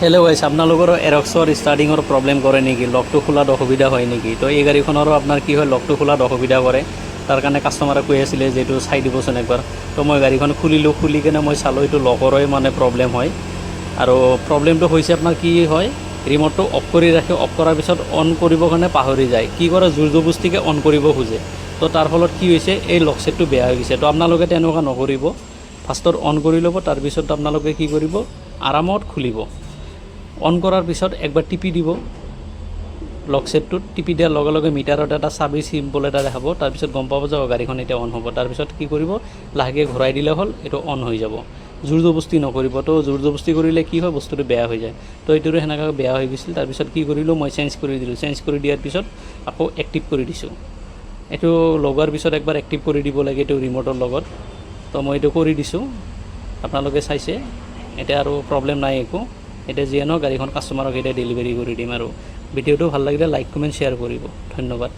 Hello' গাইছ, আপোনালোকৰ এৰক্সৰ ষ্টাৰ্টিঙৰ problem কৰে নেকি? লকটো খোলাত অসুবিধা হয় নেকি? তো এই গাড়ীখনৰো আপোনাৰ কি হয়, লকটো খোলাত অসুবিধা কৰে। তাৰ কাৰণে কাষ্টমাৰে কৈ আছিলে যে এইটো চাই দিবচোন একবাৰ। তো মই গাড়ীখন খুলিলোঁ, খুলি কিনে মই চালোঁ এইটো লকৰে মানে প্ৰব্লেম হয়। আৰু প্ৰব্লেমটো হৈছে আপোনাৰ কি হয়, ৰিম'টটো অফ কৰি ৰাখি অফ কৰাৰ পিছত অন কৰিবৰ কাৰণে পাহৰি যায়। কি কৰে, জোৰ জবস্তিকে অন কৰিব খোজে। তো তাৰ ফলত কি হৈছে, এই লক ছেটটো বেয়া হৈ গৈছে। তো আপোনালোকে তেনেকুৱা নকৰিব। ফাৰ্ষ্টত অন কৰি ল'ব, তাৰপিছত আপোনালোকে কি কৰিব, আৰামত খুলিব। অন কৰাৰ পিছত একবাৰ টিপি দিব লক ছেটটোত। টিপি দিয়াৰ লগে লগে মিটাৰত এটা চাবি চিম্বল এটা দেখাব। তাৰপিছত গম পাব যে গাড়ীখন এতিয়া অন হ'ব। তাৰপিছত কি কৰিব, লাহেকৈ ঘূৰাই দিলে হ'ল, এইটো অন হৈ যাব। জোৰ জবস্তি নকৰিব। তো জোৰ জবস্তি কৰিলে কি হয়, বস্তুটো বেয়া হৈ যায়। তো এইটোৰো সেনেকৈ বেয়া হৈ গৈছিল। তাৰপিছত কি কৰিলোঁ, মই চেঞ্জ কৰি দিলোঁ। চেঞ্জ কৰি দিয়াৰ পিছত আকৌ এক্টিভ কৰি দিছোঁ। এইটো লগোৱাৰ পিছত একবাৰ এক্টিভ কৰি দিব লাগে এইটো ৰিম'টৰ লগত। তো মই এইটো কৰি দিছোঁ, আপোনালোকে চাইছে। এতিয়া আৰু প্ৰব্লেম নাই একো। এতিয়া যিয়ে নহওক গাড়ীখন কাষ্টমাৰক এতিয়া ডেলিভাৰী কৰি দিম। আৰু ভিডিঅ'টো ভাল লাগিলে লাইক কমেণ্ট শ্বেয়াৰ কৰিব। ধন্যবাদ।